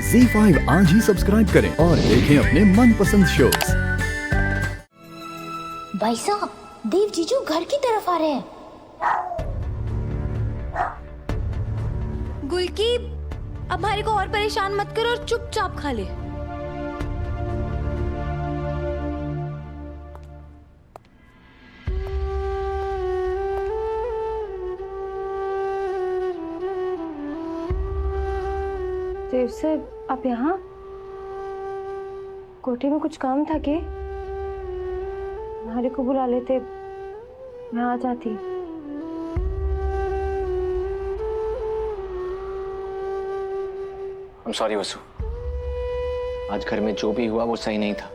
ZEE5 आज ही subscribe करें और देखें अपने मनपसंद शोज। भाई साहब, देव जीजू घर की तरफ आ रहे हैं। गुलकी, अब हमारे को और परेशान मत करो और चुपचाप खा ले। देव से आप यहाँ? कोठी में कुछ काम था कि हमारे को बुला लेते, मैं आ जाती। I'm sorry वसु, आज घर में जो भी हुआ वो सही नहीं था।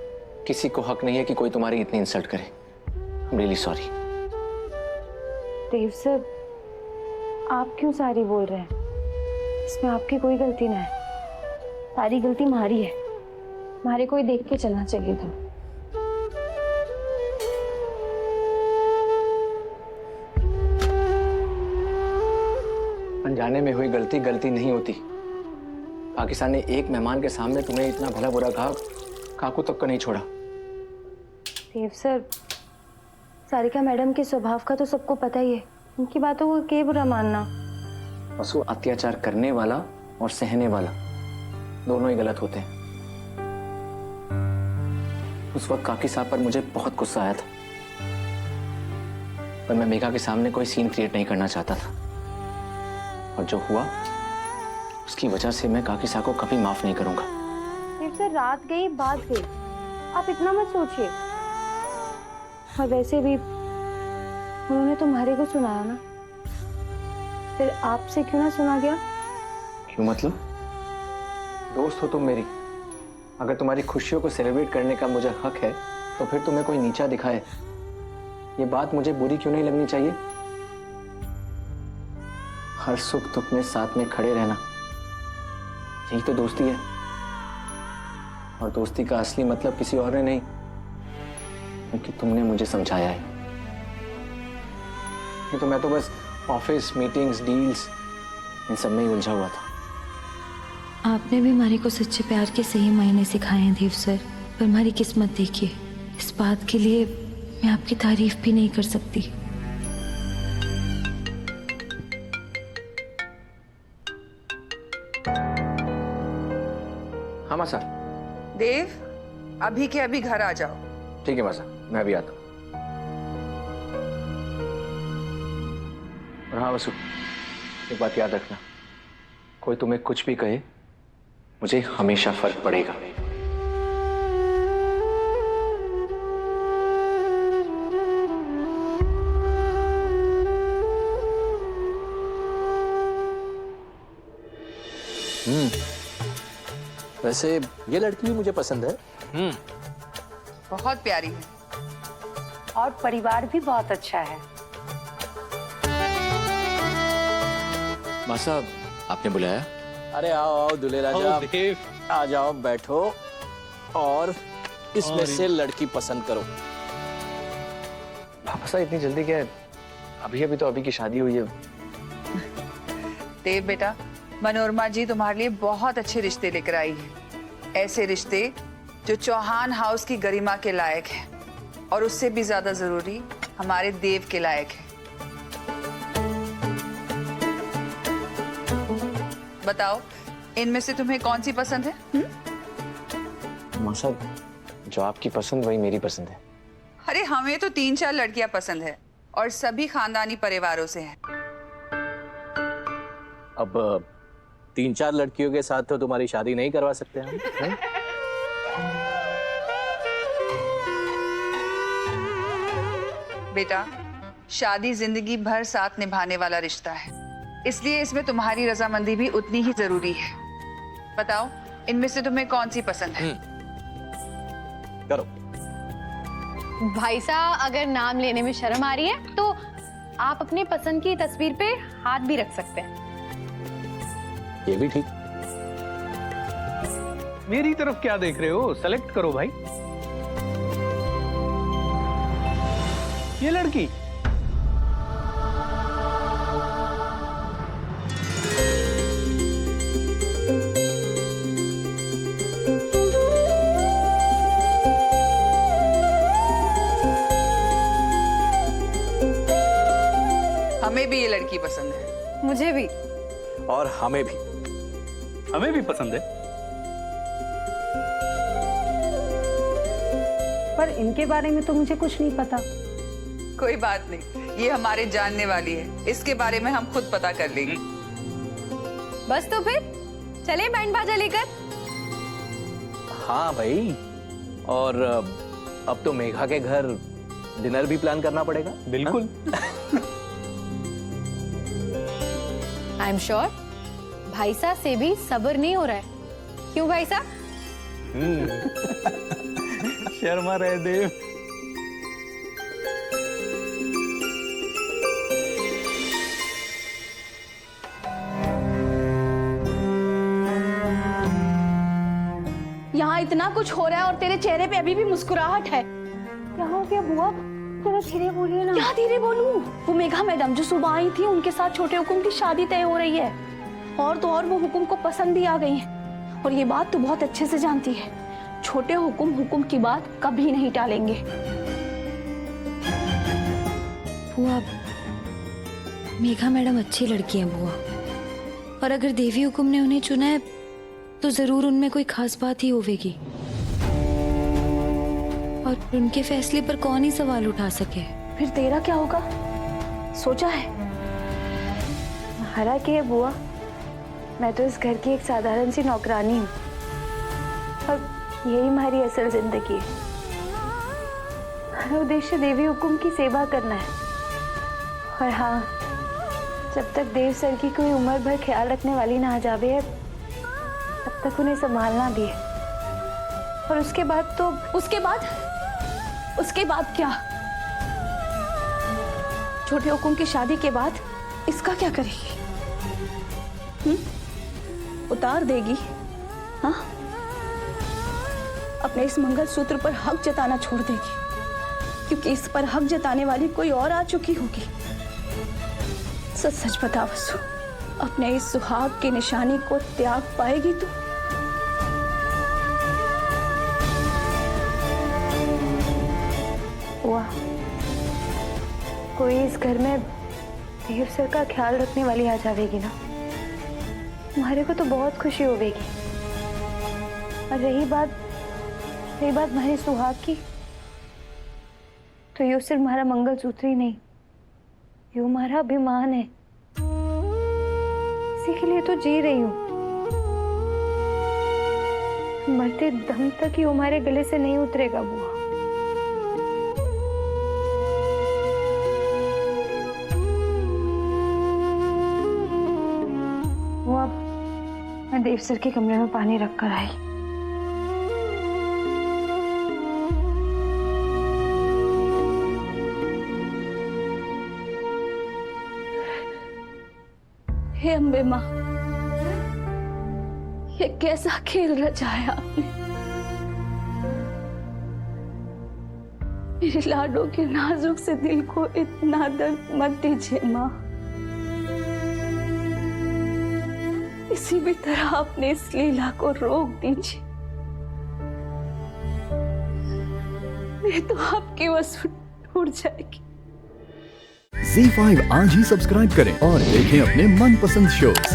किसी को हक नहीं है कि कोई तुम्हारी इतनी इंसल्ट करे। I'm really sorry। Dev sir, आप क्यों सारी बोल रहे हैं? इसमें आपकी कोई गलती नहीं है, सारी गलती हमारी है। हमारे को ही देख के चलना चाहिए था। अनजाने में हुई गलती गलती नहीं होती। पाकिस्तान ने एक मेहमान के सामने तुम्हें इतना भला बुरा कहा, काकू तक का नहीं छोड़ा। देव सर, सारिका मैडम के स्वभाव का तो सबको पता ही है, उनकी बातों को क्या बुरा मानना। वसु, अत्याचार करने वाला और सहने वाला दोनों ही गलत होते हैं। उस वक्त काकी साहब पर मुझे बहुत गुस्सा आया था, पर मैं मेघा के सामने कोई सीन क्रिएट नहीं करना चाहता था। और जो हुआ उसकी वजह से मैं काकी साहब को कभी माफ नहीं करूंगा। देव सर, रात गई बात गई, आप इतना मत सोचिए। और वैसे भी उन्होंने तुम्हारे को सुनाया ना, फिर आपसे क्यों ना सुना गया? क्यों मतलब? दोस्त हो तुम मेरी। अगर तुम्हारी खुशियों को सेलिब्रेट करने का मुझे हक है तो फिर तुम्हें कोई नीचा दिखाए, ये बात मुझे बुरी क्यों नहीं लगनी चाहिए? हर सुख दुख में साथ में खड़े रहना, यही तो दोस्ती है। और दोस्ती का असली मतलब किसी और ने नहीं, क्योंकि तुमने मुझे समझाया है। नहीं तो मैं तो बस ऑफिस मीटिंग्स डील्स इन सब में ही उलझा हुआ था। आपने भी हमारे को सच्चे प्यार के सही मायने सिखाए हैं देव सर, पर हमारी किस्मत देखिए, इस बात के लिए मैं आपकी तारीफ भी नहीं कर सकती। हाँ मासा। देव, अभी के अभी घर आ जाओ। ठीक है मासा, मैं भी आता हूँ। और हाँ वसु, एक बात याद रखना, कोई तुम्हें कुछ भी कहे, मुझे हमेशा फर्क पड़ेगा। वैसे ये लड़की भी मुझे पसंद है। बहुत प्यारी है और परिवार भी बहुत अच्छा है। मासा, आपने बुलाया? अरे आओ आओ दूल्हे राजा, आ जाओ बैठो और इसमें से लड़की पसंद करो। मासा, इतनी जल्दी क्या है? अभी अभी तो अभी की शादी हुई है। देव बेटा, मनोरमा जी तुम्हारे लिए बहुत अच्छे रिश्ते लेकर आई है। ऐसे रिश्ते जो चौहान हाउस की गरिमा के लायक है, और उससे भी ज्यादा जरूरी हमारे देव के लायक है। बताओ, इनमें से तुम्हें कौन सी पसंद है? मासा, जो आपकी पसंद वही मेरी पसंद है। अरे हमें तो 3-4 लड़कियां पसंद है और सभी खानदानी परिवारों से हैं। अब 3-4 लड़कियों के साथ तो तुम्हारी शादी नहीं करवा सकते हम, हैं? बेटा, शादी जिंदगी भर साथ निभाने वाला रिश्ता है, इसलिए इसमें तुम्हारी रजामंदी भी उतनी ही जरूरी है। बताओ, इनमें से तुम्हें कौन सी पसंद है? करो। भाई साहब, अगर नाम लेने में शर्म आ रही है तो आप अपनी पसंद की तस्वीर पे हाथ भी रख सकते हैं। ये भी ठीक। मेरी तरफ क्या देख रहे हो? सेलेक्ट करो भाई। ये लड़की मुझे भी। और हमें भी। हमें भी पसंद है। पर इनके बारे में तो मुझे कुछ नहीं पता। कोई बात नहीं, ये हमारे जानने वाली है, इसके बारे में हम खुद पता कर लेंगे। बस तो फिर चले बैंड बाजा लेकर। हाँ भाई, और अब तो मेघा के घर डिनर भी प्लान करना पड़ेगा। बिल्कुल। आई एम श्योर भाई साहब से भी सब्र नहीं हो रहा है, क्यों भाई साहब? शर्मा रहे देव। यहाँ इतना कुछ हो रहा है और तेरे चेहरे पे अभी भी मुस्कुराहट है। क्या हो गया बुआ? थोड़ा धीरे बोलिए ना। क्या धीरे बोलूं? वो मेघा मैडम जो सुबह आई थी, उनके साथ छोटे हुकुम की शादी तय हो रही है, और तो और वो हुकुम को पसंद भी आ गई है। और ये बात तो बहुत अच्छे से जानती है, छोटे हुकुम की बात कभी नहीं टालेंगे। बुआ, मेघा मैडम अच्छी लड़की हैं बुआ, और अगर देवी हुकुम ने उन्हें चुना है तो जरूर उनमें कोई खास बात ही होगी, और उनके फैसले पर कौन ही सवाल उठा सके। फिर तेरा क्या होगा, सोचा है? हालांकि है बुआ, मैं तो इस घर की एक साधारण सी नौकरानी हूँ, और यही हमारी असल जिंदगी है। हमारा उद्देश्य देवी हुकुम की सेवा करना है। और हाँ, जब तक देव सर की कोई उम्र भर ख्याल रखने वाली ना आ जावे है, तब तक उन्हें संभालना भी है। और उसके बाद तो उसके बाद क्या? छोटे हुकुम की शादी के बाद इसका क्या करेगी? उतार देगी? हाँ, अपने इस मंगलसूत्र पर हक जताना छोड़ देगी, क्योंकि इस पर हक जताने वाली कोई और आ चुकी होगी। सच सच बता वसु, अपने इस सुहाग की निशानी को त्याग पाएगी तू? हुआ कोई इस घर में देव सर का ख्याल रखने वाली आ जाएगी ना, हमारे को तो बहुत खुशी होगी। और रही बात हमारे सुहाग की, तो ये सिर्फ हमारा मंगलसूत्र ही नहीं, ये हमारा अभिमान है। इसी के लिए तो जी रही हूँ। मरते दम तक ही हमारे गले से नहीं उतरेगा बुआ। वो अब मैं देव सर के कमरे में पानी रख कर आई। हे अम्बे माँ, ये कैसा खेल रचाया आपने? मेरे लाडों के नाजुक से दिल को इतना दर्द मत दीजिए माँ। किसी भी तरह अपने इस लीला को रोक दीजिए, नहीं तो आपकी वसूल टूट जाएगी। ZEE5 आज ही सब्सक्राइब करें और देखें अपने मनपसंद शोज।